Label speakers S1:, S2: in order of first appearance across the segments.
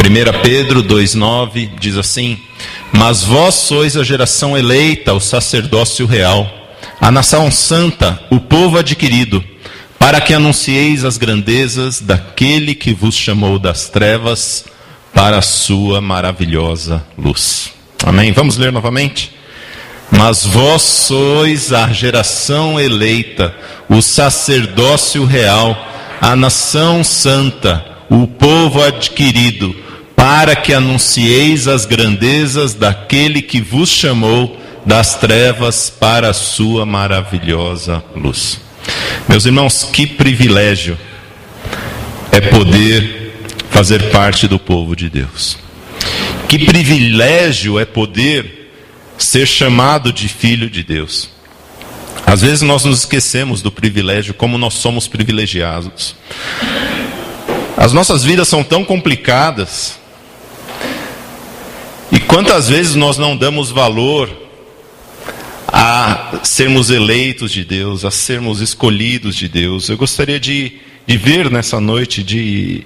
S1: 1 Pedro 2,9 diz assim: mas vós sois a geração eleita, o sacerdócio real, a nação santa, o povo adquirido, para que anuncieis as grandezas daquele que vos chamou das trevas para a sua maravilhosa luz. Amém? Vamos ler novamente? Mas vós sois a geração eleita, o sacerdócio real, a nação santa, o povo adquirido, para que anuncieis as grandezas daquele que vos chamou das trevas para a sua maravilhosa luz. Meus irmãos, que privilégio é poder fazer parte do povo de Deus. Que privilégio é poder ser chamado de filho de Deus. Às vezes nós nos esquecemos do privilégio, como nós somos privilegiados. As nossas vidas são tão complicadas. E quantas vezes nós não damos valor a sermos eleitos de Deus, a sermos escolhidos de Deus. Eu gostaria de ver nessa noite, de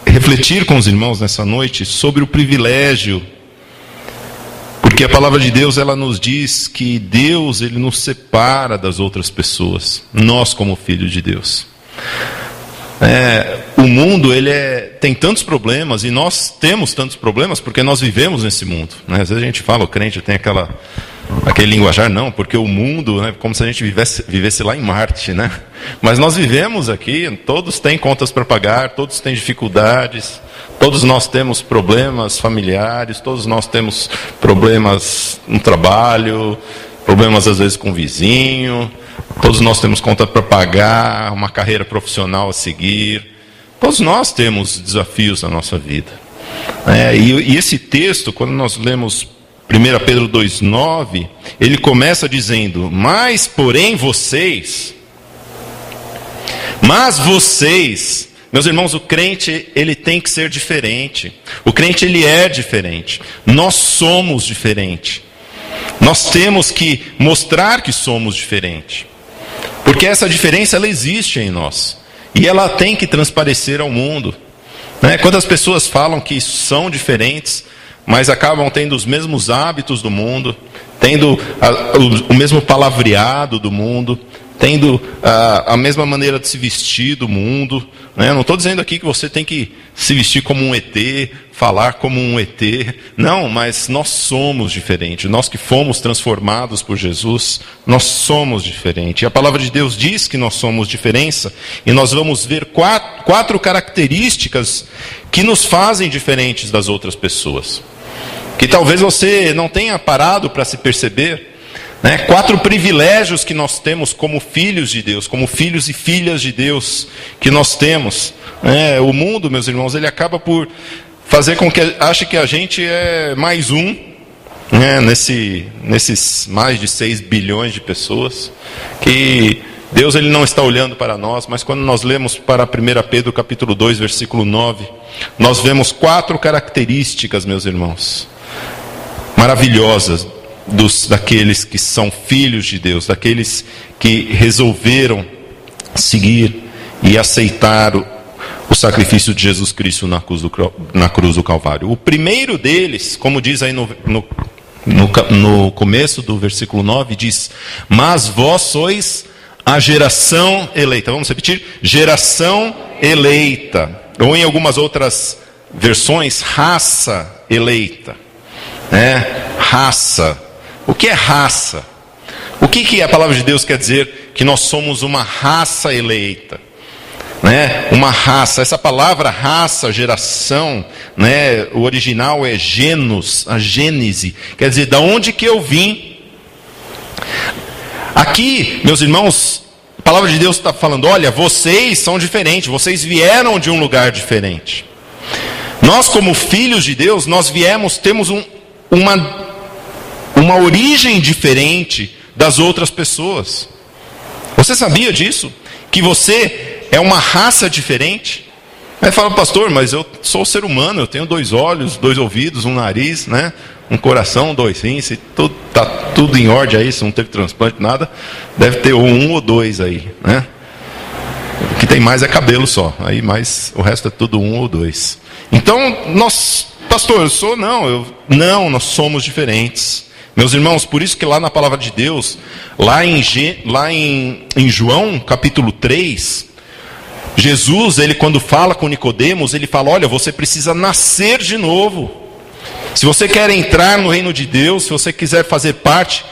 S1: refletir com os irmãos nessa noite sobre o privilégio. Porque a palavra de Deus, ela nos diz que Deus, Ele nos separa das outras pessoas. Nós como filhos de Deus. O mundo, tem tantos problemas, e nós temos tantos problemas porque nós vivemos nesse mundo, né? Às vezes a gente fala, o crente tem aquele linguajar, não, porque o mundo, né, como se a gente vivesse lá em Marte, né? Mas nós vivemos aqui, todos têm contas para pagar, todos têm dificuldades, todos nós temos problemas familiares, todos nós temos problemas no trabalho, problemas às vezes com o vizinho, todos nós temos conta para pagar, uma carreira profissional a seguir, todos nós temos desafios na nossa vida. E esse texto, quando nós lemos 1 Pedro 2,9, ele começa dizendo: mas vocês, meus irmãos, o crente, ele tem que ser diferente. O crente, ele é diferente. Nós somos diferentes. Nós temos que mostrar que somos diferentes. Porque essa diferença, ela existe em nós. E ela tem que transparecer ao mundo. Quantas pessoas falam que são diferentes, mas acabam tendo os mesmos hábitos do mundo, tendo o mesmo palavreado do mundo, tendo a mesma maneira de se vestir do mundo. Não estou dizendo aqui que você tem que se vestir como um ET, falar como um ET. Não, mas nós somos diferentes. Nós que fomos transformados por Jesus, nós somos diferentes. E a palavra de Deus diz que nós somos diferença. E nós vamos ver quatro características que nos fazem diferentes das outras pessoas. Que talvez você não tenha parado para se perceber. 4 privilégios que nós temos como filhos de Deus, como filhos e filhas de Deus que nós temos. O mundo, meus irmãos, ele acaba por fazer com que ache que a gente é mais um, nesses mais de 6 bilhões de pessoas, que Deus, ele não está olhando para nós. Mas quando nós lemos para 1 Pedro capítulo 2, versículo 9, nós vemos 4 características, meus irmãos, maravilhosas, daqueles que são filhos de Deus, daqueles que resolveram seguir e aceitar o sacrifício de Jesus Cristo na cruz do Calvário. O primeiro deles, como diz aí no começo do versículo 9, diz: mas vós sois a geração eleita. Vamos repetir? Geração eleita. Ou em algumas outras versões, raça eleita. Raça. O que é raça? O que a palavra de Deus quer dizer que nós somos uma raça eleita? Uma raça. Essa palavra raça, geração, o original é genus, a gênese. Quer dizer, da onde que eu vim? Aqui, meus irmãos, a palavra de Deus está falando: olha, vocês são diferentes, vocês vieram de um lugar diferente. Nós, como filhos de Deus, temos uma origem diferente das outras pessoas. Você sabia disso? Que você é uma raça diferente? Aí fala: pastor, mas eu sou ser humano, eu tenho 2 olhos, 2 ouvidos, um nariz, um coração, 2 rins, está tudo em ordem aí, se não teve transplante, nada, deve ter 1 ou 2 aí, O que tem mais é cabelo só, aí mais o resto é tudo 1 ou 2. Então, pastor, eu sou, não, nós somos diferentes. Meus irmãos, por isso que lá na palavra de Deus, lá em João, capítulo 3, Jesus, ele quando fala com Nicodemos, ele fala, olha, você precisa nascer de novo. Se você quer entrar no reino de Deus, se você quiser fazer parte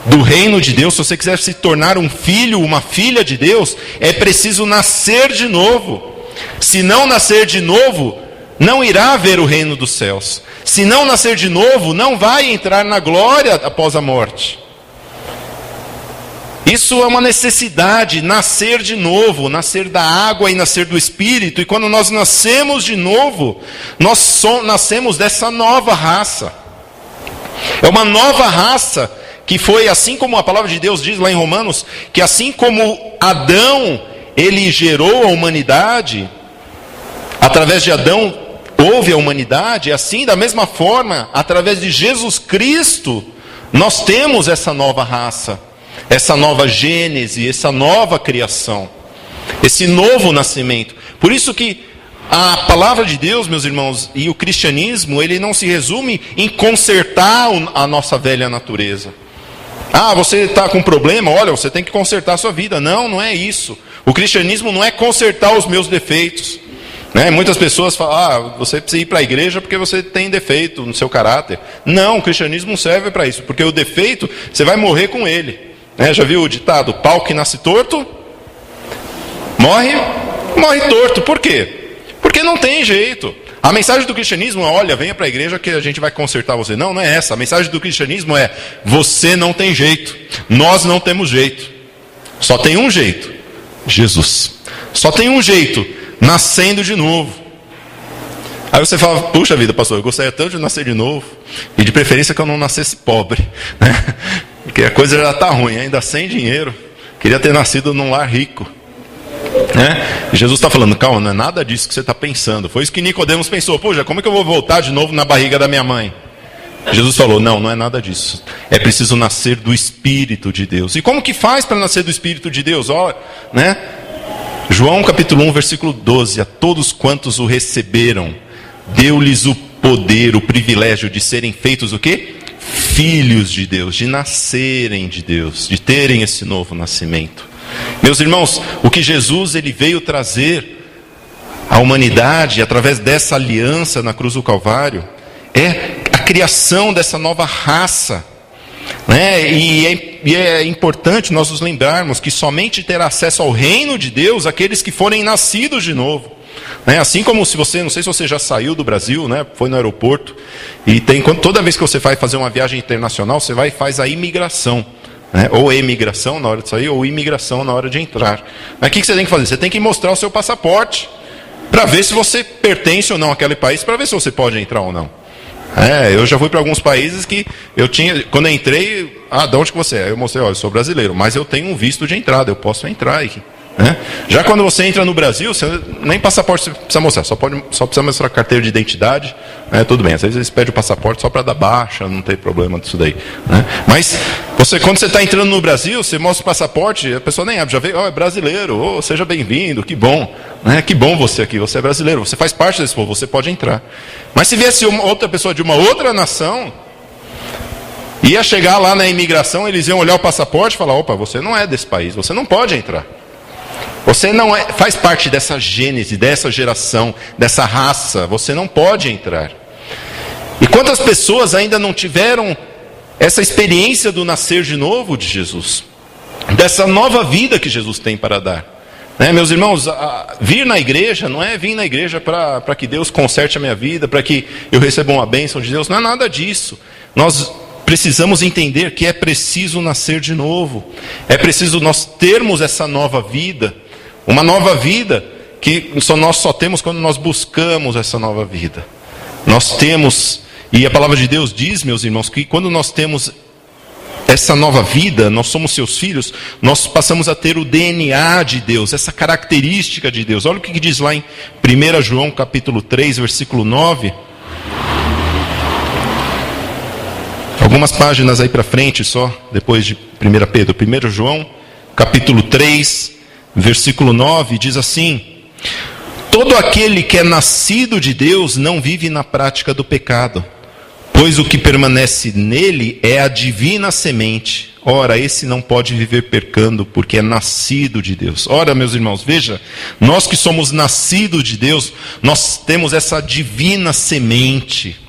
S1: do reino de Deus, se você quiser se tornar um filho, uma filha de Deus, é preciso nascer de novo. Se não nascer de novo, não irá ver o reino dos céus. Se não nascer de novo, não vai entrar na glória após a morte. Isso é uma necessidade, nascer de novo, nascer da água e nascer do Espírito. E quando nós nascemos de novo, nós nascemos dessa nova raça. É uma nova raça que foi, assim como a palavra de Deus diz lá em Romanos, que assim como Adão, ele gerou a humanidade, através de Adão houve a humanidade, assim da mesma forma, através de Jesus Cristo, nós temos essa nova raça, essa nova gênese, essa nova criação, esse novo nascimento. Por isso que a palavra de Deus, meus irmãos, e o cristianismo, ele não se resume em consertar a nossa velha natureza. Ah, você está com um problema, olha, você tem que consertar a sua vida. Não, não é isso. O cristianismo não é consertar os meus defeitos. Muitas pessoas falam, você precisa ir para a igreja porque você tem defeito no seu caráter. Não, o cristianismo não serve para isso, porque o defeito, você vai morrer com ele. Já viu o ditado, pau que nasce torto, morre torto. Por quê? Porque não tem jeito. A mensagem do cristianismo é, olha, venha para a igreja que a gente vai consertar você. Não, não é essa. A mensagem do cristianismo é, você não tem jeito. Nós não temos jeito. Só tem um jeito, Jesus. Só tem um jeito, nascendo de novo. Aí você fala, puxa vida, pastor, eu gostaria tanto de nascer de novo. E de preferência que eu não nascesse pobre. Porque a coisa já está ruim, ainda sem dinheiro. Queria ter nascido num lar rico. Jesus está falando, calma, não é nada disso que você está pensando. Foi isso que Nicodemos pensou, poxa, como é que eu vou voltar de novo na barriga da minha mãe? Jesus falou, não é nada disso. É preciso nascer do Espírito de Deus. E como que faz para nascer do Espírito de Deus? Olha, João capítulo 1, versículo 12, a todos quantos o receberam, deu-lhes o poder, o privilégio de serem feitos o quê? Filhos de Deus, de nascerem de Deus, de terem esse novo nascimento. Meus irmãos, o que Jesus ele veio trazer à humanidade, através dessa aliança na cruz do Calvário, é a criação dessa nova raça. E é importante nós nos lembrarmos que somente terá acesso ao reino de Deus aqueles que forem nascidos de novo. Assim como se você, não sei se você já saiu do Brasil, foi no aeroporto, e toda vez que você vai fazer uma viagem internacional, você vai e faz a imigração. Ou emigração na hora de sair, ou imigração na hora de entrar. Mas o que você tem que fazer? Você tem que mostrar o seu passaporte, para ver se você pertence ou não àquele país, para ver se você pode entrar ou não. Eu já fui para alguns países que eu tinha, quando eu entrei, de onde que você é? Eu mostrei, eu sou brasileiro, mas eu tenho um visto de entrada, eu posso entrar aqui. Já quando você entra no Brasil, você nem passaporte você precisa mostrar, só precisa mostrar carteira de identidade, tudo bem, às vezes eles pedem o passaporte só para dar baixa, não tem problema disso daí. Mas quando você está entrando no Brasil, você mostra o passaporte, a pessoa nem abre, já vê, é brasileiro, seja bem-vindo, que bom, que bom você aqui, você é brasileiro, você faz parte desse povo, você pode entrar. Mas se viesse outra pessoa de uma outra nação, ia chegar lá na imigração, eles iam olhar o passaporte e falar, opa, você não é desse país, você não pode entrar. Você não faz parte dessa gênese, dessa geração, dessa raça. Você não pode entrar. E quantas pessoas ainda não tiveram essa experiência do nascer de novo de Jesus? Dessa nova vida que Jesus tem para dar. Meus irmãos, vir na igreja não é vir na igreja para que Deus conserte a minha vida, para que eu receba uma bênção de Deus. Não é nada disso. Nós precisamos entender que é preciso nascer de novo. É preciso nós termos essa nova vida. Uma nova vida que nós só temos quando nós buscamos essa nova vida. Nós temos, e a palavra de Deus diz, meus irmãos, que quando nós temos essa nova vida, nós somos seus filhos, nós passamos a ter o DNA de Deus, essa característica de Deus. Olha o que diz lá em 1 João capítulo 3, versículo 9. Algumas páginas aí para frente só, depois de 1 Pedro. 1 João capítulo 3, versículo 9, diz assim: todo aquele que é nascido de Deus não vive na prática do pecado, pois o que permanece nele é a divina semente. Ora, esse não pode viver pecando, porque é nascido de Deus. Ora, meus irmãos, veja, nós que somos nascidos de Deus, nós temos essa divina semente,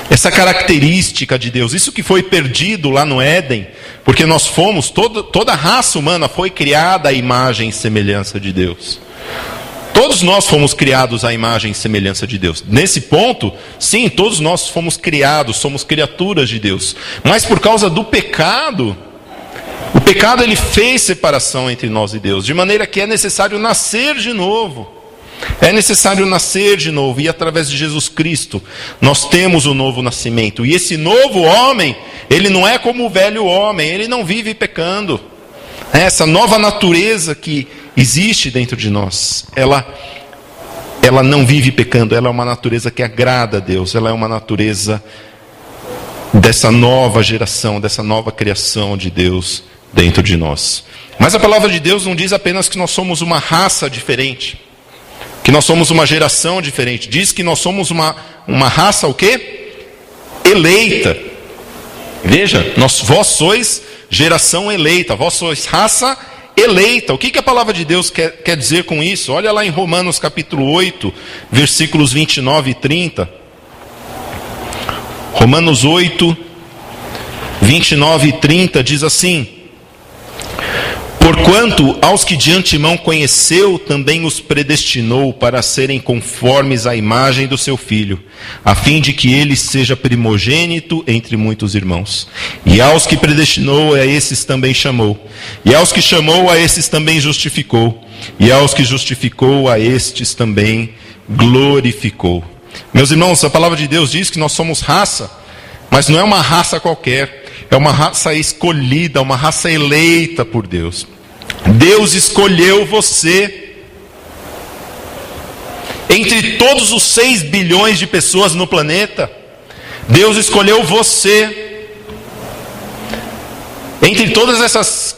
S1: essa característica de Deus. Isso que foi perdido lá no Éden, porque nós fomos, toda a raça humana foi criada à imagem e semelhança de Deus. Todos nós fomos criados à imagem e semelhança de Deus. Nesse ponto, sim, todos nós fomos criados, somos criaturas de Deus. Mas por causa do pecado, o pecado ele fez separação entre nós e Deus, de maneira que é necessário nascer de novo. É necessário nascer de novo, e através de Jesus Cristo, nós temos o novo nascimento. E esse novo homem, ele não é como o velho homem, ele não vive pecando. Essa nova natureza que existe dentro de nós, ela não vive pecando, ela é uma natureza que agrada a Deus, ela é uma natureza dessa nova geração, dessa nova criação de Deus dentro de nós. Mas a palavra de Deus não diz apenas que nós somos uma raça diferente, que nós somos uma geração diferente, diz que nós somos uma raça o quê? Eleita. Veja, vós sois geração eleita, vós sois raça eleita. O que a palavra de Deus quer dizer com isso? Olha lá em Romanos capítulo 8, versículos 29 e 30. Romanos 8, 29 e 30 diz assim: porquanto aos que de antemão conheceu, também os predestinou para serem conformes à imagem do seu Filho, a fim de que ele seja primogênito entre muitos irmãos. E aos que predestinou, a esses também chamou. E aos que chamou, a esses também justificou. E aos que justificou, a estes também glorificou. Meus irmãos, a palavra de Deus diz que nós somos raça, mas não é uma raça qualquer. É uma raça escolhida, uma raça eleita por Deus. Deus escolheu você entre todos os 6 bilhões de pessoas no planeta. Deus escolheu você entre todas essas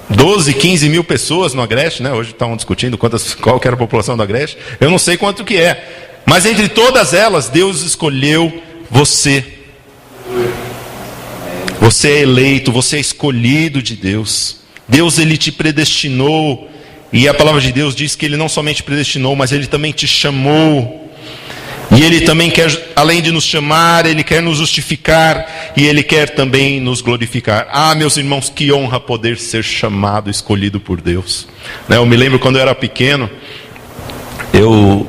S1: 12, 15 mil pessoas no Agreste, né? Hoje estavam discutindo qual que era a população do Agreste. Eu não sei quanto que é, mas entre todas elas, Deus escolheu você. Você é eleito, você é escolhido de Deus. Deus, ele te predestinou. E a palavra de Deus diz que ele não somente predestinou, mas ele também te chamou. E ele também quer, além de nos chamar, ele quer nos justificar. E ele quer também nos glorificar. Ah, meus irmãos, que honra poder ser chamado, escolhido por Deus. Eu me lembro quando eu era pequeno,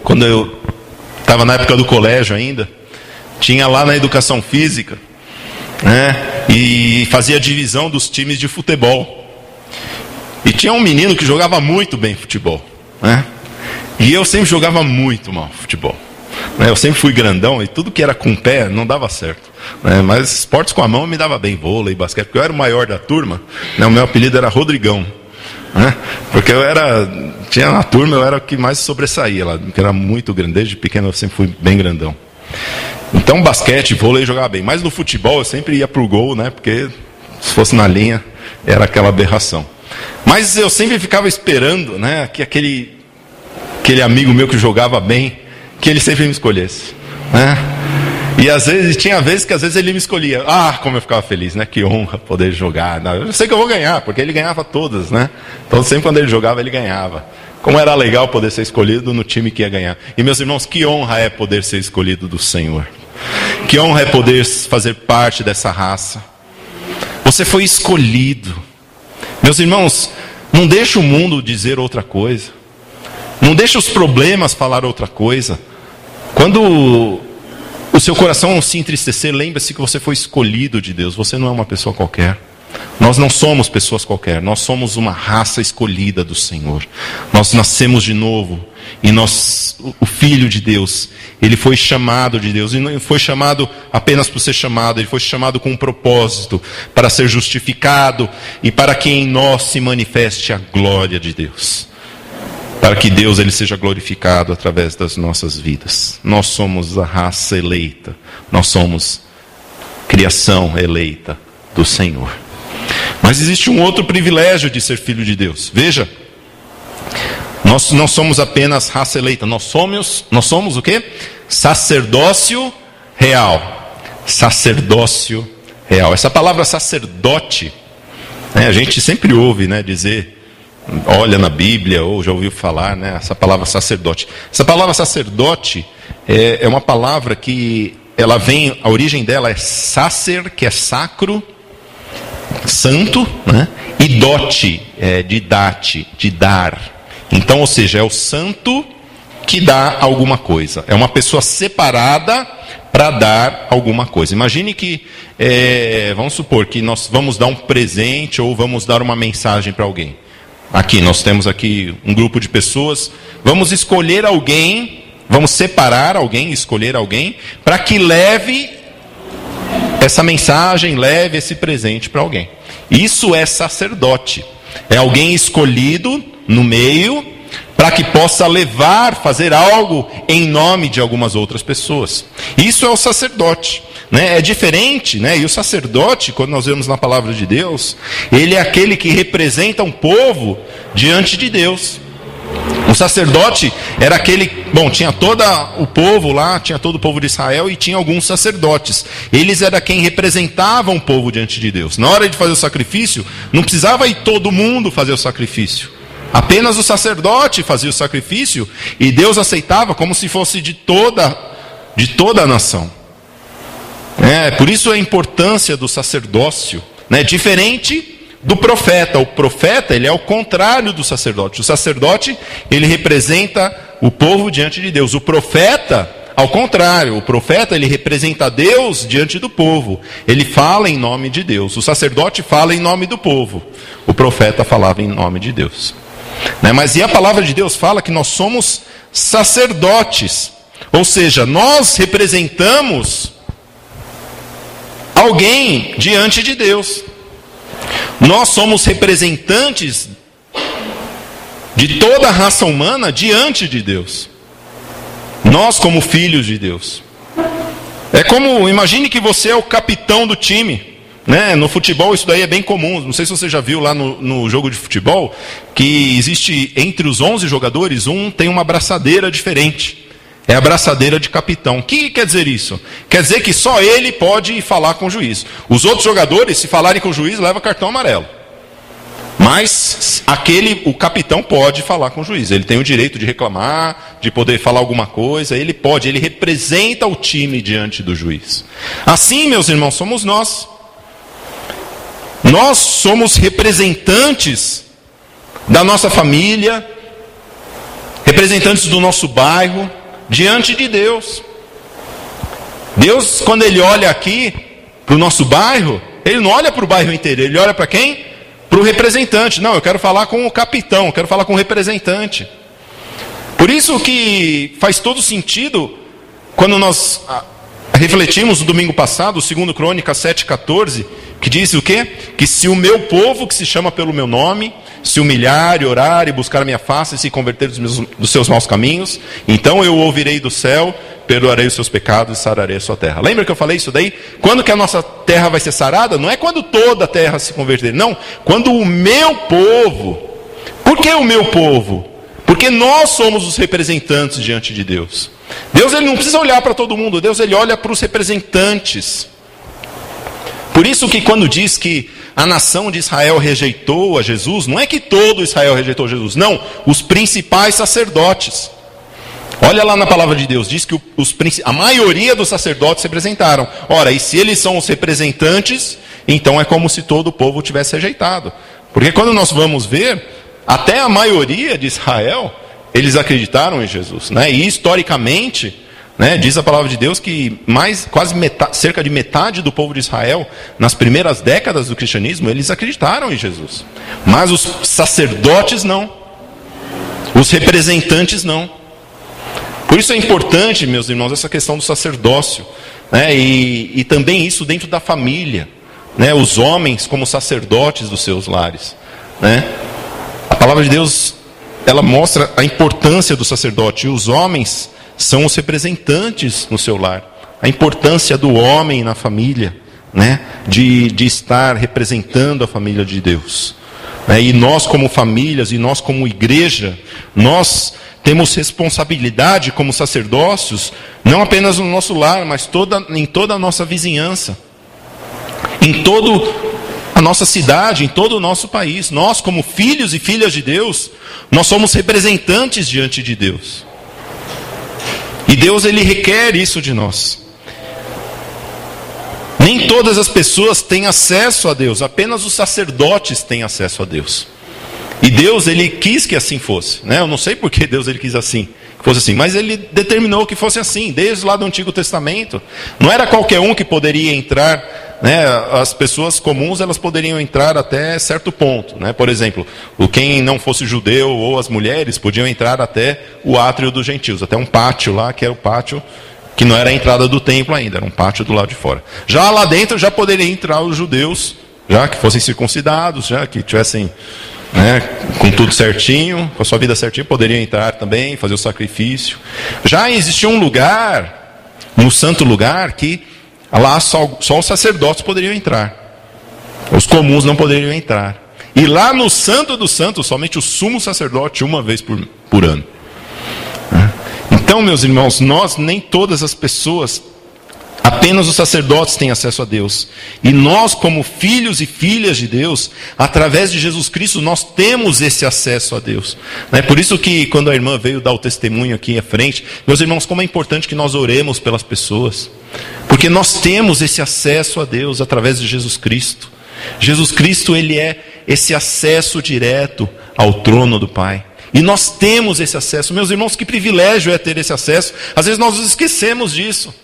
S1: quando eu estava na época do colégio ainda, tinha lá na educação física, e fazia a divisão dos times de futebol. E tinha um menino que jogava muito bem futebol, e eu sempre jogava muito mal futebol. Eu sempre fui grandão e tudo que era com o pé não dava certo, mas esportes com a mão me dava bem, vôlei, basquete, porque eu era o maior da turma. O meu apelido era Rodrigão, porque tinha na turma, eu era o que mais sobressaía lá, porque era muito grande, desde pequeno eu sempre fui bem grandão. Então basquete, vôlei eu jogava bem, mas no futebol eu sempre ia pro gol, porque se fosse na linha era aquela aberração. Mas eu sempre ficava esperando, que aquele amigo meu que jogava bem, que ele sempre me escolhesse, E às vezes, tinha vezes que às vezes ele me escolhia. Ah, como eu ficava feliz, que honra poder jogar. Eu sei que eu vou ganhar, porque ele ganhava todas, Então sempre quando ele jogava, ele ganhava. Como era legal poder ser escolhido no time que ia ganhar. E meus irmãos, que honra é poder ser escolhido do Senhor. Que honra é poder fazer parte dessa raça. Você foi escolhido. Meus irmãos, não deixe o mundo dizer outra coisa. Não deixe os problemas falar outra coisa. Quando o seu coração se entristecer, lembre-se que você foi escolhido de Deus. Você não é uma pessoa qualquer. Nós não somos pessoas qualquer. Nós somos uma raça escolhida do Senhor. Nós nascemos de novo. E o Filho de Deus, ele foi chamado de Deus. E não foi chamado apenas por ser chamado. Ele foi chamado com um propósito. Para ser justificado. E para que em nós se manifeste a glória de Deus. Para que Deus ele seja glorificado através das nossas vidas. Nós somos a raça eleita. Nós somos criação eleita do Senhor. Mas existe um outro privilégio de ser filho de Deus. Veja, Nós não somos apenas raça eleita, nós somos o quê? Sacerdócio real. Sacerdócio real. Essa palavra sacerdote, a gente sempre ouve, dizer, olha na Bíblia, ou já ouviu falar, essa palavra sacerdote. Essa palavra sacerdote é uma palavra que ela vem, a origem dela é sacer, que é sacro, santo, e dote, de date, de dar. Então, ou seja, é o santo que dá alguma coisa. É uma pessoa separada para dar alguma coisa. Imagine que, vamos supor que nós vamos dar um presente ou vamos dar uma mensagem para alguém. Aqui, nós temos aqui um grupo de pessoas. Vamos escolher alguém, vamos separar alguém, escolher alguém, para que leve essa mensagem, leve esse presente para alguém. Isso é sacerdote. É alguém escolhido no meio para que possa levar, fazer algo em nome de algumas outras pessoas. Isso é o sacerdote. É diferente, e o sacerdote, quando nós vemos na palavra de Deus, ele é aquele que representa um povo diante de Deus. O sacerdote era aquele, tinha todo o povo lá, tinha todo o povo de Israel e tinha alguns sacerdotes. Eles eram quem representavam o povo diante de Deus. Na hora de fazer o sacrifício, não precisava ir todo mundo fazer o sacrifício. Apenas o sacerdote fazia o sacrifício e Deus aceitava como se fosse de toda a nação. Por isso a importância do sacerdócio, diferente do profeta. O profeta, ele é o contrário do sacerdote. O sacerdote, ele representa o povo diante de Deus. O profeta, ao contrário, o profeta, ele representa Deus diante do povo. Ele fala em nome de Deus. O sacerdote fala em nome do povo. O profeta falava em nome de Deus. Mas e a palavra de Deus fala que nós somos sacerdotes. Ou seja, nós representamos alguém diante de Deus. Nós somos representantes de toda a raça humana diante de Deus. Nós como filhos de Deus. É como, imagine que você é o capitão do time. No futebol isso daí é bem comum. Não sei se você já viu lá no jogo de futebol, que existe entre os 11 jogadores, um tem uma braçadeira diferente. É a braçadeira de capitão. O que quer dizer isso? Quer dizer que só ele pode falar com o juiz. Os outros jogadores, se falarem com o juiz, levam cartão amarelo. Mas o capitão pode falar com o juiz. Ele tem o direito de reclamar, de poder falar alguma coisa. Ele representa o time diante do juiz. Assim, meus irmãos, somos nós. Nós somos representantes da nossa família, representantes do nosso bairro, diante de Deus. Deus, quando Ele olha aqui para o nosso bairro, Ele não olha para o bairro inteiro, Ele olha para quem? Para o representante. Não, eu quero falar com o capitão, eu quero falar com o representante. Por isso que faz todo sentido, quando nós refletimos no domingo passado, o 2 Crônicas 7,14, que diz o quê? Que se o meu povo, que se chama pelo meu nome, se humilhar e orar e buscar a minha face e se converter dos seus maus caminhos, então eu ouvirei do céu, perdoarei os seus pecados e sararei a sua terra. Lembra que eu falei isso daí? Quando que a nossa terra vai ser sarada? Não é quando toda a terra se converter, não. Quando o meu povo. Por que o meu povo? Porque nós somos os representantes diante de Deus. Deus, ele não precisa olhar para todo mundo. Deus, ele olha para os representantes. Por isso que quando diz que a nação de Israel rejeitou a Jesus, não é que todo Israel rejeitou Jesus, não, os principais sacerdotes. Olha lá na palavra de Deus, diz que a maioria dos sacerdotes se representaram. Ora, e se eles são os representantes, então é como se todo o povo tivesse rejeitado. Porque quando nós vamos ver, até a maioria de Israel, eles acreditaram em Jesus. E historicamente, diz a palavra de Deus que cerca de metade do povo de Israel, nas primeiras décadas do cristianismo, eles acreditaram em Jesus. Mas os sacerdotes não. Os representantes não. Por isso é importante, meus irmãos, essa questão do sacerdócio. E também isso dentro da família. Os homens como sacerdotes dos seus lares. A palavra de Deus, ela mostra a importância do sacerdote. E os homens são os representantes no seu lar. A importância do homem na família, de estar representando a família de Deus. E nós como famílias, e nós como igreja, nós temos responsabilidade como sacerdócios, não apenas no nosso lar, mas em toda a nossa vizinhança, em toda a nossa cidade, em todo o nosso país. Nós como filhos e filhas de Deus, nós somos representantes diante de Deus. E Deus, Ele requer isso de nós. Nem todas as pessoas têm acesso a Deus, apenas os sacerdotes têm acesso a Deus. E Deus, Ele quis que assim fosse, né? Eu não sei por que Deus, Ele quis assim, que fosse assim, mas Ele determinou que fosse assim, desde lá do Antigo Testamento. Não era qualquer um que poderia entrar, né? As pessoas comuns, elas poderiam entrar até certo ponto, né? Por exemplo, quem não fosse judeu ou as mulheres podiam entrar até o átrio dos gentios, até um pátio lá, que era o pátio que não era a entrada do templo ainda, era um pátio do lado de fora. Já lá dentro já poderiam entrar os judeus, já que fossem circuncidados, já que tivessem, né, com tudo certinho, com a sua vida certinha, poderiam entrar também, fazer o sacrifício. Já existia um lugar, no santo lugar, que lá só os sacerdotes poderiam entrar. Os comuns não poderiam entrar. E lá no Santo dos Santos, somente o sumo sacerdote, uma vez por ano. Então, meus irmãos, nem todas as pessoas, apenas os sacerdotes têm acesso a Deus. E nós, como filhos e filhas de Deus, através de Jesus Cristo, nós temos esse acesso a Deus. Por isso que quando a irmã veio dar o testemunho aqui à frente, meus irmãos, como é importante que nós oremos pelas pessoas. Porque nós temos esse acesso a Deus através de Jesus Cristo. Jesus Cristo, Ele é esse acesso direto ao trono do Pai. E nós temos esse acesso. Meus irmãos, que privilégio é ter esse acesso. Às vezes nós nos esquecemos disso.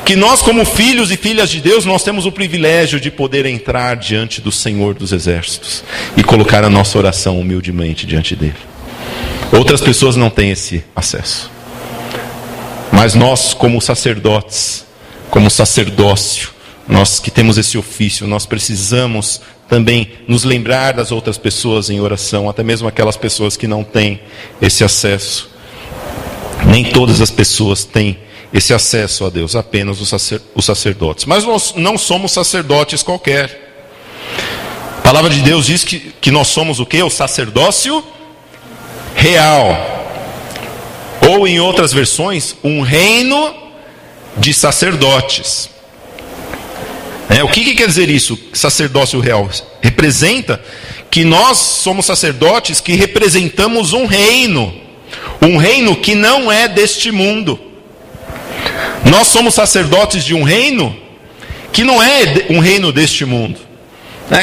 S1: Que nós, como filhos e filhas de Deus, nós temos o privilégio de poder entrar diante do Senhor dos Exércitos e colocar a nossa oração humildemente diante dele. Outras pessoas não têm esse acesso. Mas nós, como sacerdotes, como sacerdócio, nós que temos esse ofício, nós precisamos também nos lembrar das outras pessoas em oração, até mesmo aquelas pessoas que não têm esse acesso. Nem todas as pessoas têm esse acesso a Deus, apenas os sacerdotes. Mas nós não somos sacerdotes qualquer. A palavra de Deus diz que nós somos o quê? O sacerdócio real. Ou em outras versões, um reino de sacerdotes. O que quer dizer isso, sacerdócio real? Representa que nós somos sacerdotes que representamos um reino que não é deste mundo. Nós somos sacerdotes de um reino que não é um reino deste mundo.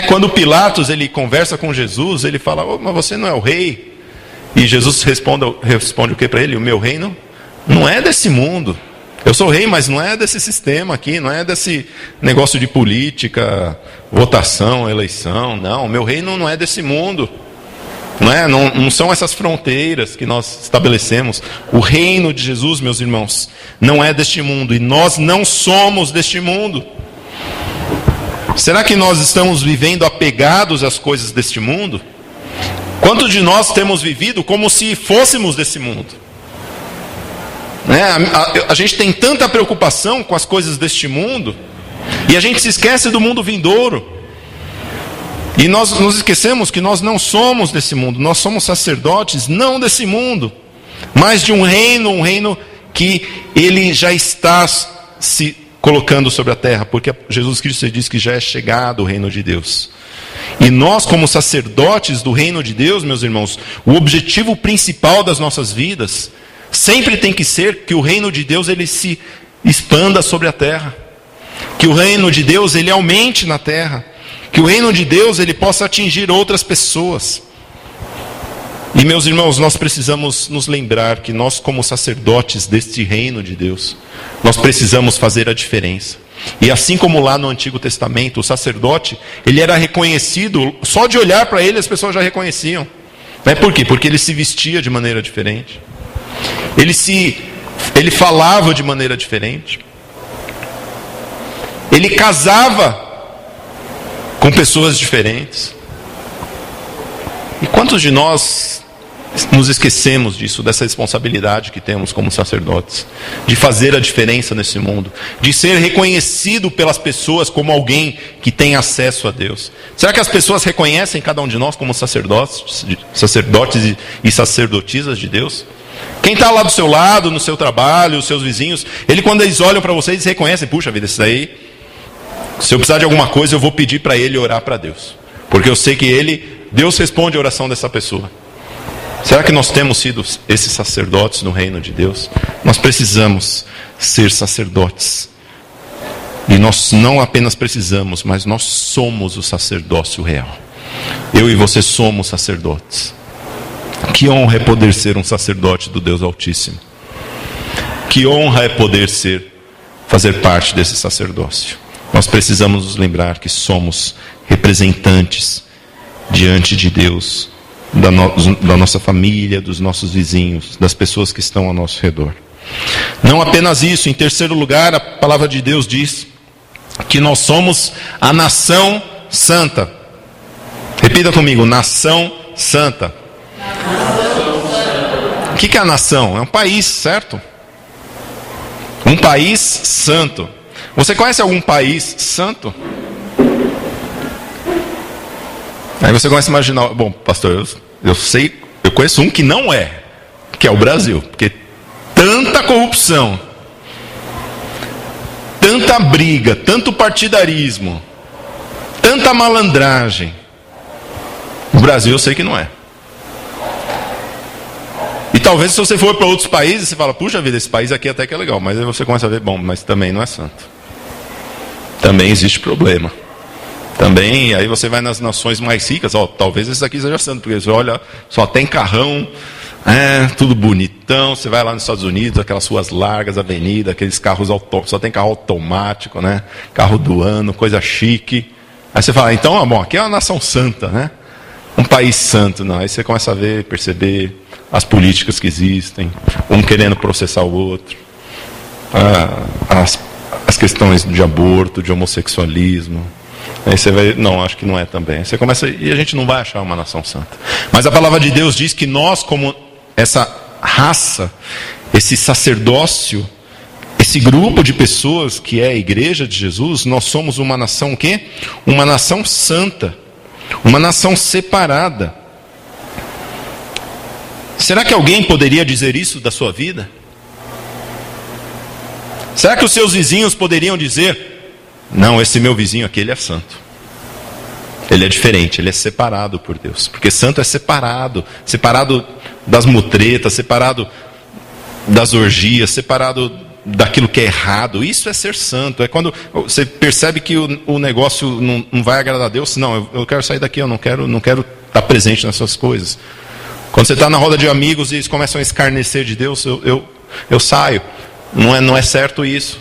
S1: Quando Pilatos ele conversa com Jesus, ele fala: mas você não é o rei? E Jesus responde o que para ele? O meu reino não é desse mundo. Eu sou rei, mas não é desse sistema aqui, não é desse negócio de política, votação, eleição. Não, o meu reino não é desse mundo. Não são essas fronteiras que nós estabelecemos. O reino de Jesus, meus irmãos, não é deste mundo. E nós não somos deste mundo. Será que nós estamos vivendo apegados às coisas deste mundo? Quantos de nós temos vivido como se fôssemos desse mundo? A gente tem tanta preocupação com as coisas deste mundo, e a gente se esquece do mundo vindouro. E nós nos esquecemos que nós não somos desse mundo. Nós somos sacerdotes não desse mundo, mas de um reino que ele já está se colocando sobre a terra, porque Jesus Cristo diz que já é chegado o reino de Deus. E nós, como sacerdotes do reino de Deus, meus irmãos, o objetivo principal das nossas vidas sempre tem que ser que o reino de Deus ele se expanda sobre a terra, que o reino de Deus ele aumente na terra, que o reino de Deus ele possa atingir outras pessoas. E meus irmãos, nós precisamos nos lembrar que nós, como sacerdotes deste reino de Deus, nós precisamos fazer a diferença. E assim como lá no Antigo Testamento, o sacerdote, ele era reconhecido, só de olhar para ele as pessoas já reconheciam. Por quê? Porque ele se vestia de maneira diferente. Ele falava de maneira diferente. Ele casava com pessoas diferentes. E quantos de nós nos esquecemos disso, dessa responsabilidade que temos como sacerdotes, de fazer a diferença nesse mundo, de ser reconhecido pelas pessoas como alguém que tem acesso a Deus. Será que as pessoas reconhecem cada um de nós como sacerdotes e sacerdotisas de Deus? Quem está lá do seu lado, no seu trabalho, os seus vizinhos, quando eles olham para vocês, eles reconhecem: puxa vida, isso aí, se eu precisar de alguma coisa, eu vou pedir para ele orar para Deus, porque eu sei que Deus responde a oração dessa pessoa. Será que nós temos sido esses sacerdotes no reino de Deus? Nós precisamos ser sacerdotes. E nós não apenas precisamos, mas nós somos o sacerdócio real. Eu e você somos sacerdotes. Que honra é poder ser um sacerdote do Deus Altíssimo. Que honra é poder fazer parte desse sacerdócio. Nós precisamos nos lembrar que somos representantes diante de Deus, da nossa família, dos nossos vizinhos, das pessoas que estão ao nosso redor. Não apenas isso, em terceiro lugar, a palavra de Deus diz que nós somos a nação santa. Repita comigo: nação santa. O que é a nação? É um país, certo? Um país santo. Você conhece algum país santo? Aí você começa a imaginar: bom, pastor, eu conheço um que não é, que é o Brasil, porque tanta corrupção, tanta briga, tanto partidarismo, tanta malandragem. O Brasil eu sei que não é. E talvez se você for para outros países, você fala: puxa vida, esse país aqui até que é legal, mas aí você começa a ver: bom, mas também não é santo. Também existe problema. Também, aí você vai nas nações mais ricas, talvez esse aqui seja santo, porque você olha, só tem carrão, tudo bonitão. Você vai lá nos Estados Unidos, aquelas ruas largas, avenida, aqueles carros, só tem carro automático, né? Carro do ano, coisa chique. Aí você fala: então, bom, aqui é uma nação santa, né? Um país santo. Não, aí você começa a perceber as políticas que existem, um querendo processar o outro, as questões de aborto, de homossexualismo. Aí você vai: não, acho que não é também. Você começa, e a gente não vai achar uma nação santa. Mas a palavra de Deus diz que nós, como essa raça, esse sacerdócio, esse grupo de pessoas que é a igreja de Jesus, nós somos uma nação o quê? Uma nação santa, uma nação separada. Será que alguém poderia dizer isso da sua vida? Será que os seus vizinhos poderiam dizer: não, esse meu vizinho aqui, ele é santo, ele é diferente, ele é separado por Deus? Porque santo é separado das mutretas, separado das orgias, separado daquilo que é errado. Isso é ser santo. É quando você percebe que o negócio não vai agradar a Deus. Não, eu quero sair daqui, eu não quero estar presente nessas coisas. Quando você está na roda de amigos e eles começam a escarnecer de Deus, eu saio. Não é certo isso.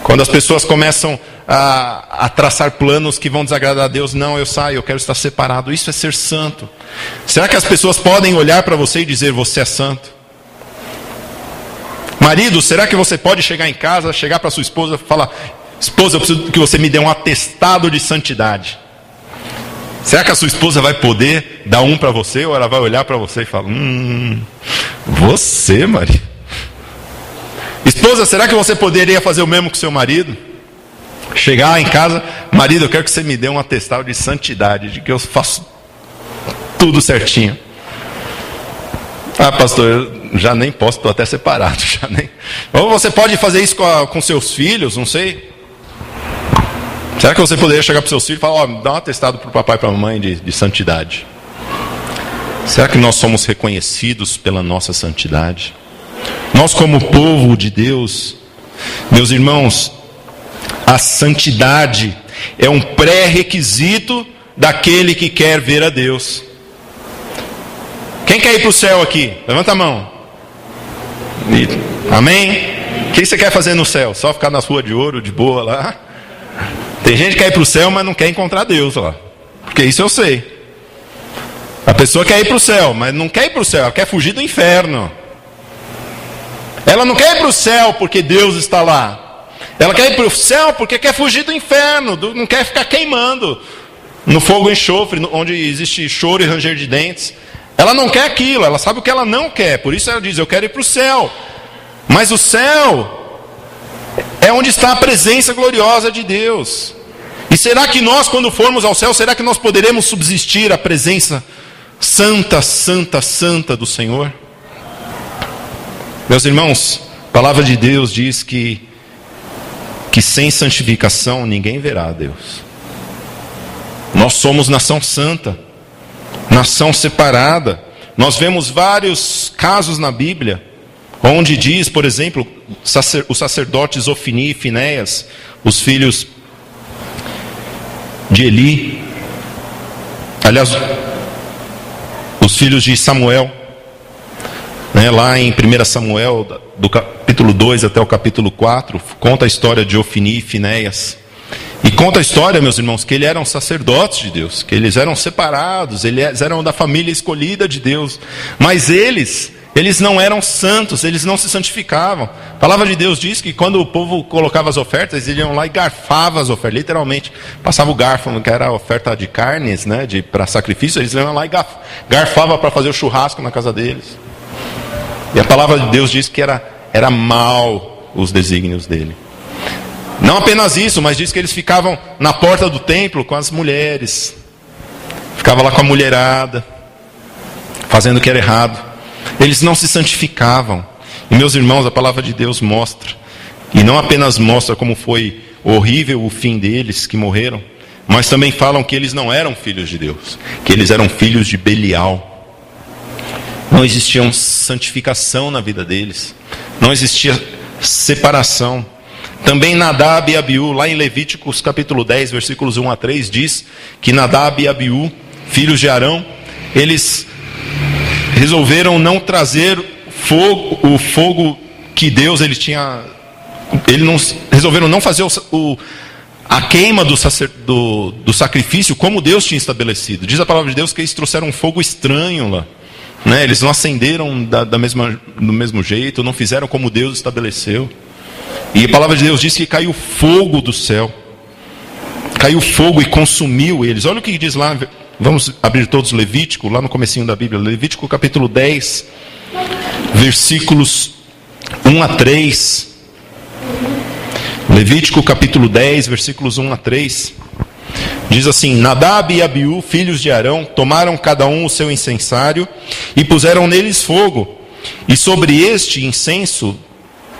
S1: Quando as pessoas começam a traçar planos que vão desagradar a Deus, não, eu saio, eu quero estar separado. Isso é ser santo. Será que as pessoas podem olhar para você e dizer: você é santo? Marido, será que você pode chegar em casa, chegar para sua esposa e falar: esposa, eu preciso que você me dê um atestado de santidade? Será que a sua esposa vai poder dar um para você, ou ela vai olhar para você e falar: você, marido? Esposa, será que você poderia fazer o mesmo com seu marido? Chegar em casa: marido, eu quero que você me dê um atestado de santidade, de que eu faço tudo certinho. Ah, pastor, eu já nem posso, estou até separado. Já nem... Ou você pode fazer isso com seus filhos, não sei. Será que você poderia chegar para os seus filhos e falar: dá um atestado para o papai e para a mamãe de santidade? Será que nós somos reconhecidos pela nossa santidade? Nós, como povo de Deus, meus irmãos, a santidade é um pré-requisito daquele que quer ver a Deus. Quem quer ir para o céu aqui? Levanta a mão. Amém? O que você quer fazer no céu? Só ficar nas ruas de ouro, de boa lá? Tem gente que quer ir para o céu, mas não quer encontrar Deus lá. Porque isso eu sei. A pessoa quer ir para o céu, mas não quer ir para o céu, ela quer fugir do inferno. Ela não quer ir para o céu porque Deus está lá. Ela quer ir para o céu porque quer fugir do inferno, não quer ficar queimando no fogo e enxofre, onde existe choro e ranger de dentes. Ela não quer aquilo, ela sabe o que ela não quer. Por isso ela diz, eu quero ir para o céu. Mas o céu é onde está a presença gloriosa de Deus. E será que nós, quando formos ao céu, será que nós poderemos subsistir à presença santa, santa, santa do Senhor? Meus irmãos, a palavra de Deus diz que sem santificação ninguém verá a Deus. Nós somos nação santa, nação separada. Nós vemos vários casos na Bíblia, onde diz, por exemplo, os sacerdotes Ofni e Finéias, os filhos de Eli, aliás, os filhos de Samuel, né, lá em 1 Samuel, do capítulo 2 até o capítulo 4, conta a história de Ofni e Finéias. E conta a história, meus irmãos, que eles eram sacerdotes de Deus, que eles eram separados, eles eram da família escolhida de Deus, mas eles não eram santos, eles não se santificavam. A palavra de Deus diz que quando o povo colocava as ofertas, eles iam lá e garfavam as ofertas, literalmente, passava o garfo, que era a oferta de carnes, né, para sacrifício, eles iam lá e garfavam para fazer o churrasco na casa deles. E a palavra de Deus diz que era mal os desígnios dele. Não apenas isso, mas diz que eles ficavam na porta do templo com as mulheres, ficavam lá com a mulherada, fazendo o que era errado. Eles não se santificavam. E meus irmãos, a palavra de Deus mostra, e não apenas mostra como foi horrível o fim deles, que morreram, mas também falam que eles não eram filhos de Deus, que eles eram filhos de Belial. Não existia santificação na vida deles, não existia separação. Também Nadab e Abiú, lá em Levíticos capítulo 10, versículos 1 a 3, diz que Nadab e Abiú, filhos de Arão, eles resolveram não trazer o fogo que Deus resolveram não fazer a queima do sacrifício como Deus tinha estabelecido. Diz a palavra de Deus que eles trouxeram um fogo estranho lá, né? Eles não acenderam do mesmo jeito, não fizeram como Deus estabeleceu. E a palavra de Deus diz que caiu fogo do céu, caiu fogo e consumiu eles. Olha o que diz lá. Vamos abrir todos Levítico, lá no comecinho da Bíblia. Levítico capítulo 10, versículos 1 a 3. Levítico capítulo 10, versículos 1 a 3. Diz assim: Nadab e Abiú, filhos de Arão, tomaram cada um o seu incensário e puseram neles fogo, e sobre este incenso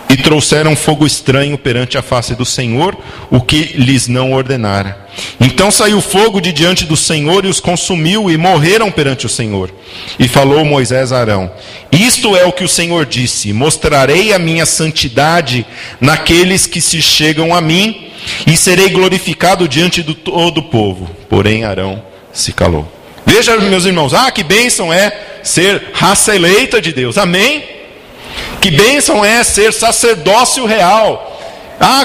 S1: e trouxeram fogo estranho perante a face do Senhor, o que lhes não ordenara. Então saiu fogo de diante do Senhor e os consumiu, e morreram perante o Senhor. E falou Moisés a Arão: isto é o que o Senhor disse: mostrarei a minha santidade naqueles que se chegam a mim, e serei glorificado diante de todo o povo. Porém Arão se calou. Veja, meus irmãos, que bênção é ser raça eleita de Deus. Amém? Que bênção é ser sacerdócio real.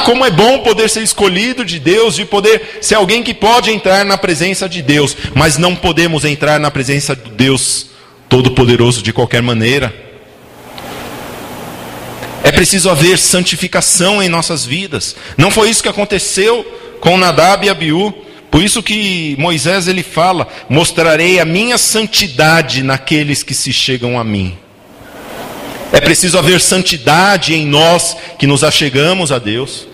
S1: Como é bom poder ser escolhido de Deus, de poder ser alguém que pode entrar na presença de Deus. Mas não podemos entrar na presença de Deus Todo-Poderoso de qualquer maneira. É preciso haver santificação em nossas vidas. Não foi isso que aconteceu com Nadab e Abiú. Por isso que Moisés ele fala: mostrarei a minha santidade naqueles que se chegam a mim. É preciso haver santidade em nós que nos achegamos a Deus.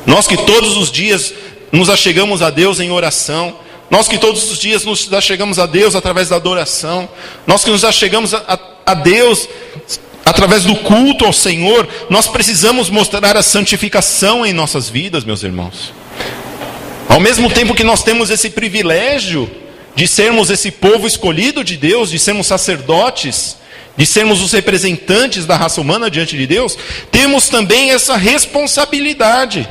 S1: Nós que todos os dias nos achegamos a Deus em oração. Nós que todos os dias nos achegamos a Deus através da adoração. Nós que nos achegamos a Deus através do culto ao Senhor. Nós precisamos mostrar a santificação em nossas vidas, meus irmãos. Ao mesmo tempo que nós temos esse privilégio de sermos esse povo escolhido de Deus, de sermos sacerdotes, de sermos os representantes da raça humana diante de Deus, temos também essa responsabilidade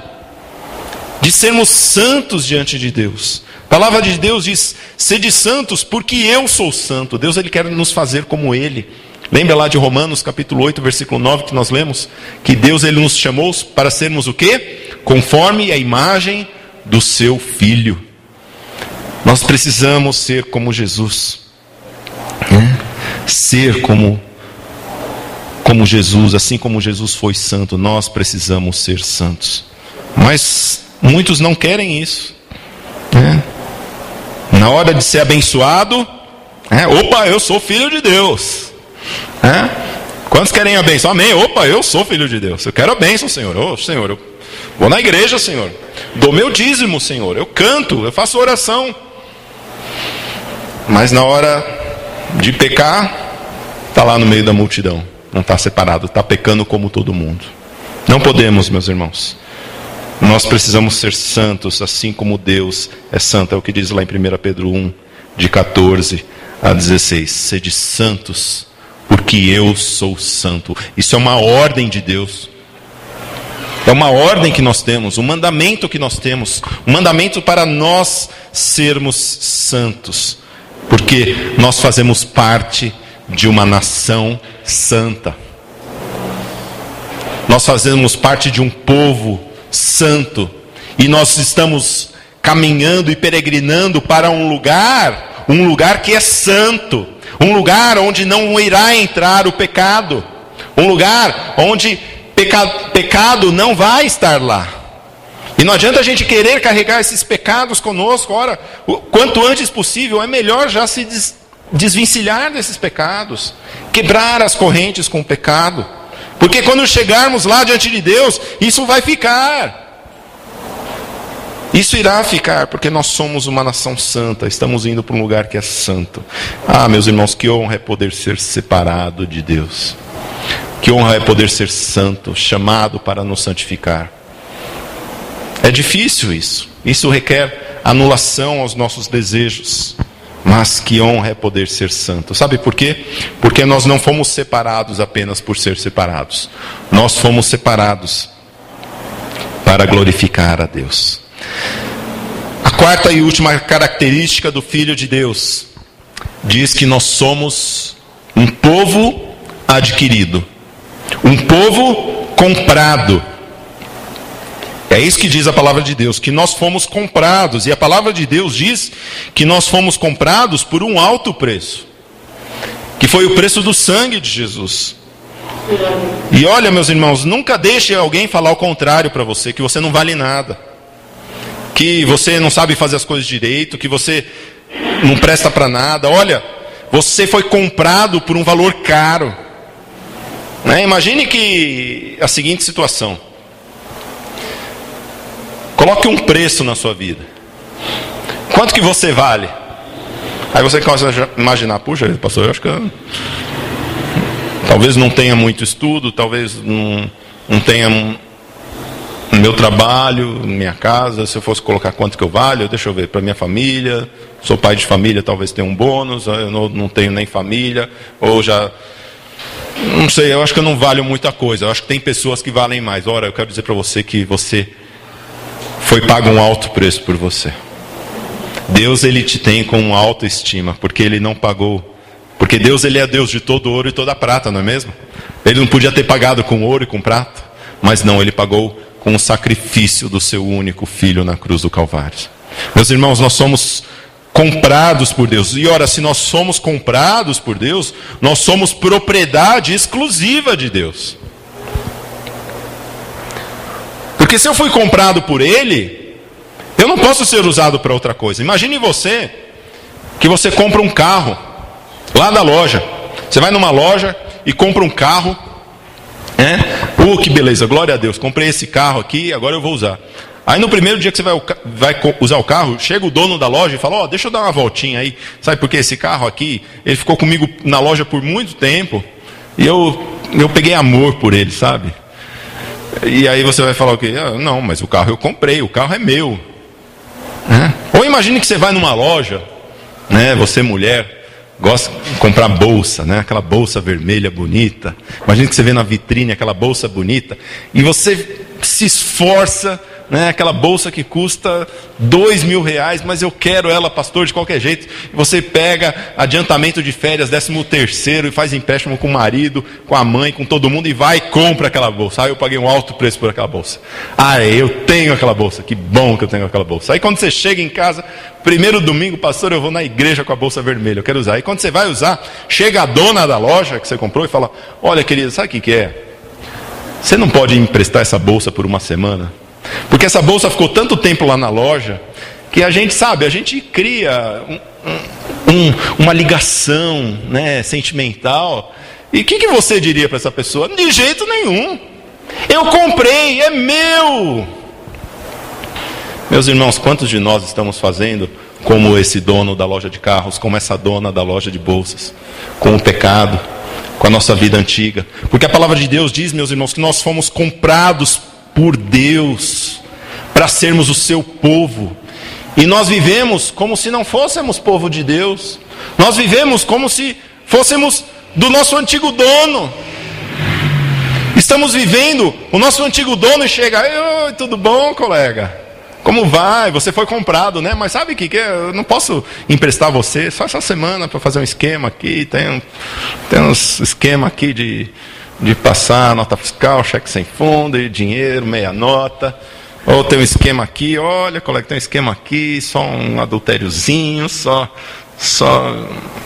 S1: de sermos santos diante de Deus. A palavra de Deus diz: sede santos porque eu sou santo. Deus ele quer nos fazer como Ele. Lembra lá de Romanos capítulo 8, versículo 9, que nós lemos? Que Deus ele nos chamou para sermos o quê? Conforme a imagem do seu Filho. Nós precisamos ser como Jesus. Ser como Jesus, assim como Jesus foi santo, nós precisamos ser santos. Mas muitos não querem isso. Na hora de ser abençoado, Opa, eu sou filho de Deus. Quantos querem a bênção? Amém. Opa, eu sou filho de Deus. Eu quero a bênção, Senhor. Senhor, eu vou na igreja, Senhor. Dou meu dízimo, Senhor. Eu canto, eu faço oração. Mas na hora de pecar, está lá no meio da multidão. Não está separado, está pecando como todo mundo. Não podemos, meus irmãos. Nós precisamos ser santos, assim como Deus é santo. É o que diz lá em 1 Pedro 1, de 14 a 16. Sede santos, porque eu sou santo. Isso é uma ordem de Deus. É uma ordem que nós temos, um mandamento que nós temos. Um mandamento para nós sermos santos. Porque nós fazemos parte de uma nação santa. Nós fazemos parte de um povo santo. E nós estamos caminhando e peregrinando para um lugar que é santo. Um lugar onde não irá entrar o pecado. Um lugar onde pecado não vai estar lá. E não adianta a gente querer carregar esses pecados conosco. Ora, quanto antes possível, é melhor já se desvencilhar desses pecados. Quebrar as correntes com o pecado. Porque quando chegarmos lá diante de Deus, isso vai ficar. Isso irá ficar, porque nós somos uma nação santa. Estamos indo para um lugar que é santo. Meus irmãos, que honra é poder ser separado de Deus. Que honra é poder ser santo, chamado para nos santificar. É difícil isso. Isso requer anulação aos nossos desejos. Mas que honra é poder ser santo. Sabe por quê? Porque nós não fomos separados apenas por ser separados. Nós fomos separados para glorificar a Deus. A quarta e última característica do Filho de Deus diz que nós somos um povo adquirido. Um povo comprado. É isso que diz a palavra de Deus, que nós fomos comprados. E a palavra de Deus diz que nós fomos comprados por um alto preço. Que foi o preço do sangue de Jesus. E olha, meus irmãos, nunca deixe alguém falar o contrário para você, que você não vale nada. Que você não sabe fazer as coisas direito, que você não presta para nada. Olha, você foi comprado por um valor caro. Imagine que a seguinte situação. Coloque um preço na sua vida. Quanto que você vale? Aí você começa a imaginar, puxa, pastor, eu acho que talvez não tenha muito estudo, talvez não tenha no meu trabalho, minha casa. Se eu fosse colocar quanto que eu valho, deixa eu ver, para minha família, sou pai de família, talvez tenha um bônus, eu não tenho nem família, ou já, não sei, eu acho que eu não valho muita coisa, eu acho que tem pessoas que valem mais. Ora, eu quero dizer para você que você foi pago um alto preço por você. Deus, Ele te tem com autoestima, porque Ele não pagou. Porque Deus, Ele é Deus de todo ouro e toda prata, não é mesmo? Ele não podia ter pagado com ouro e com prata, mas não, Ele pagou com o sacrifício do seu único Filho na cruz do Calvário. Meus irmãos, nós somos comprados por Deus. E ora, se nós somos comprados por Deus, nós somos propriedade exclusiva de Deus. Porque se eu fui comprado por Ele, eu não posso ser usado para outra coisa. Imagine você, que você compra um carro, lá da loja. Você vai numa loja e compra um carro. Que beleza, glória a Deus, comprei esse carro aqui, agora eu vou usar. Aí no primeiro dia que você vai usar o carro, chega o dono da loja e fala, deixa eu dar uma voltinha aí. Sabe por quê? Esse carro aqui, ele ficou comigo na loja por muito tempo. E eu peguei amor por ele, sabe? E aí você vai falar o quê? Não, mas o carro eu comprei, o carro é meu. Ou imagine que você vai numa loja, você mulher, gosta de comprar bolsa, aquela bolsa vermelha bonita. Imagine que você vê na vitrine aquela bolsa bonita, e você se esforça, aquela bolsa que custa R$2.000, mas eu quero ela, pastor, de qualquer jeito. Você pega adiantamento de férias, 13º, e faz empréstimo com o marido, com a mãe, com todo mundo, e vai e compra aquela bolsa. Eu paguei um alto preço por aquela bolsa. Eu tenho aquela bolsa, que bom que eu tenho aquela bolsa. Aí quando você chega em casa, primeiro domingo, pastor, eu vou na igreja com a bolsa vermelha, eu quero usar. Aí quando você vai usar, chega a dona da loja que você comprou e fala, olha querida, sabe o que é? Você não pode emprestar essa bolsa por uma semana? Porque essa bolsa ficou tanto tempo lá na loja, que a gente cria uma ligação, né, sentimental. E o que você diria para essa pessoa? De jeito nenhum. Eu comprei, é meu. Meus irmãos, quantos de nós estamos fazendo como esse dono da loja de carros, como essa dona da loja de bolsas, com o pecado, com a nossa vida antiga? Porque a palavra de Deus diz, meus irmãos, que nós fomos comprados por Deus para sermos o seu povo. E nós vivemos como se não fôssemos povo de Deus. Nós vivemos como se fôssemos do nosso antigo dono. Estamos vivendo o nosso antigo dono e chega: oi, tudo bom, colega? Como vai? Você foi comprado, né? Mas sabe o que é? Eu não posso emprestar você só essa semana para fazer um esquema aqui. Tem uns esquema aqui de passar nota fiscal, cheque sem fundo, e dinheiro, meia nota. Ou tem um esquema aqui, olha, colega, tem um esquema aqui, só um adultériozinho, só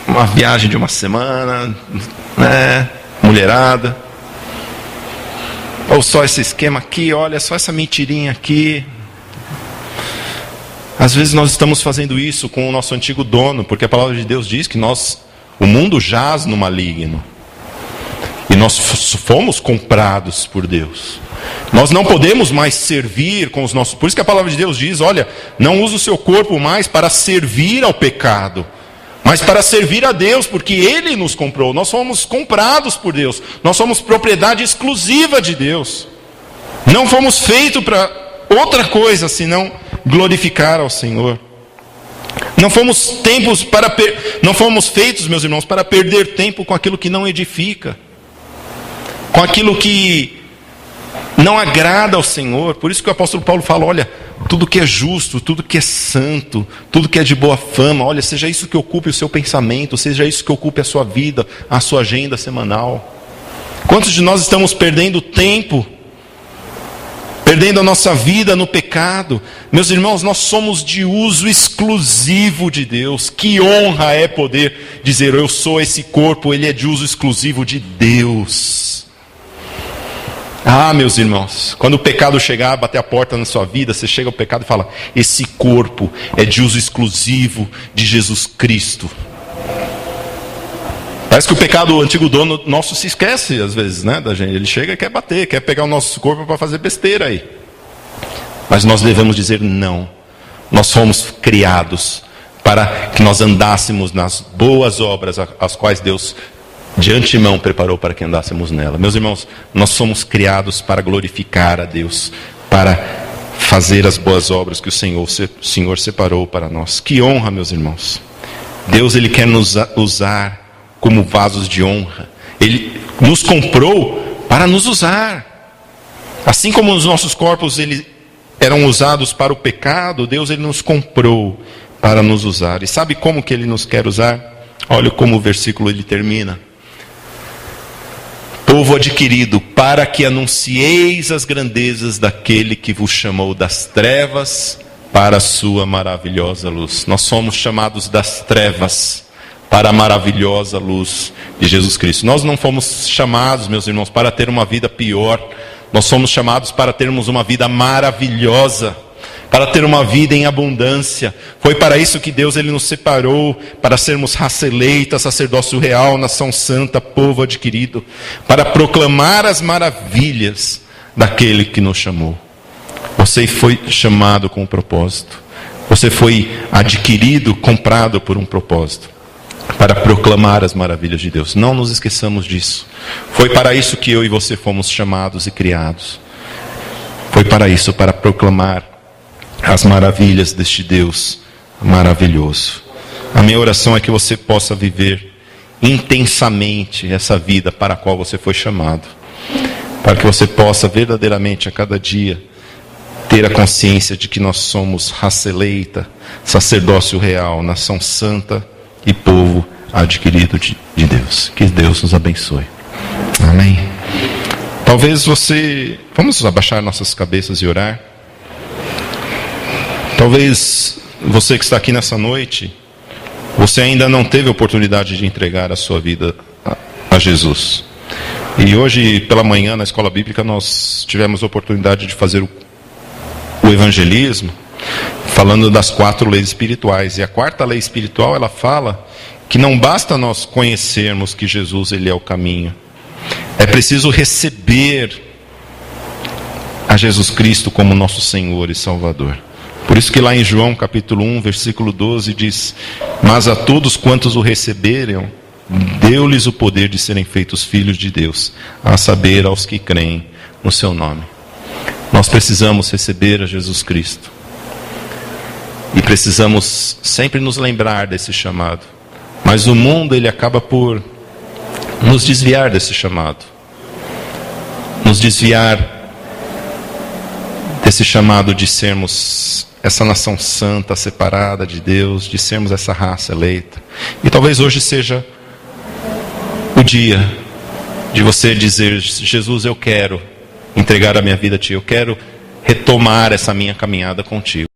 S1: uma viagem de uma semana, né? Mulherada. Ou só esse esquema aqui, olha, só essa mentirinha aqui. Às vezes nós estamos fazendo isso com o nosso antigo dono, porque a palavra de Deus diz que o mundo jaz no maligno. E nós fomos comprados por Deus. Nós não podemos mais servir com os nossos... Por isso que a palavra de Deus diz, olha, não use o seu corpo mais para servir ao pecado, mas para servir a Deus, porque Ele nos comprou. Nós fomos comprados por Deus. Nós somos propriedade exclusiva de Deus. Não fomos feitos para outra coisa, senão glorificar ao Senhor. Não fomos feitos, meus irmãos, para perder tempo com aquilo que não edifica, com aquilo que não agrada ao Senhor. Por isso que o apóstolo Paulo fala, olha, tudo que é justo, tudo que é santo, tudo que é de boa fama, olha, seja isso que ocupe o seu pensamento, seja isso que ocupe a sua vida, a sua agenda semanal. Quantos de nós estamos perdendo tempo, perdendo a nossa vida no pecado? Meus irmãos, nós somos de uso exclusivo de Deus. Que honra é poder dizer, eu sou esse corpo, ele é de uso exclusivo de Deus. Ah, meus irmãos, quando o pecado chegar, bater a porta na sua vida, você chega ao pecado e fala, esse corpo é de uso exclusivo de Jesus Cristo. Parece que o pecado, o antigo dono nosso se esquece às vezes, né, da gente. Ele chega e quer bater, quer pegar o nosso corpo para fazer besteira aí. Mas nós devemos dizer não. Nós fomos criados para que nós andássemos nas boas obras, as quais Deus de antemão preparou para que andássemos nela. Meus irmãos, nós somos criados para glorificar a Deus, para fazer as boas obras que o Senhor separou para nós. Que honra, meus irmãos. Deus, Ele quer nos usar como vasos de honra. Ele nos comprou para nos usar. Assim como os nossos corpos eram usados para o pecado, Deus, Ele nos comprou para nos usar. E sabe como que Ele nos quer usar? Olha como o versículo ele termina. Povo adquirido, para que anuncieis as grandezas daquele que vos chamou das trevas para a sua maravilhosa luz. Nós somos chamados das trevas para a maravilhosa luz de Jesus Cristo. Nós não fomos chamados, meus irmãos, para ter uma vida pior. Nós somos chamados para termos uma vida maravilhosa, para ter uma vida em abundância. Foi para isso que Deus ele nos separou, para sermos raça eleita, sacerdócio real, nação santa, povo adquirido, para proclamar as maravilhas daquele que nos chamou. Você foi chamado com um propósito. Você foi adquirido, comprado por um propósito, para proclamar as maravilhas de Deus. Não nos esqueçamos disso. Foi para isso que eu e você fomos chamados e criados. Foi para isso, para proclamar as maravilhas deste Deus maravilhoso. A minha oração é que você possa viver intensamente essa vida para a qual você foi chamado. Para que você possa verdadeiramente a cada dia ter a consciência de que nós somos raça eleita, sacerdócio real, nação santa e povo adquirido de Deus. Que Deus nos abençoe. Amém. Talvez vamos abaixar nossas cabeças e orar. Talvez você que está aqui nessa noite, você ainda não teve a oportunidade de entregar a sua vida a Jesus. E hoje pela manhã na escola bíblica nós tivemos a oportunidade de fazer o evangelismo. falando das 4 leis espirituais. E a 4ª lei espiritual, ela fala que não basta nós conhecermos que Jesus ele é o caminho. É preciso receber a Jesus Cristo como nosso Senhor e Salvador. Por isso que lá em João capítulo 1, versículo 12 diz: mas a todos quantos o receberam, deu-lhes o poder de serem feitos filhos de Deus, a saber, aos que creem no seu nome. Nós precisamos receber a Jesus Cristo. E precisamos sempre nos lembrar desse chamado. Mas o mundo, ele acaba por nos desviar desse chamado. Nos desviar desse chamado de sermos essa nação santa, separada de Deus, de sermos essa raça eleita. E talvez hoje seja o dia de você dizer: Jesus, eu quero entregar a minha vida a Ti, eu quero retomar essa minha caminhada contigo.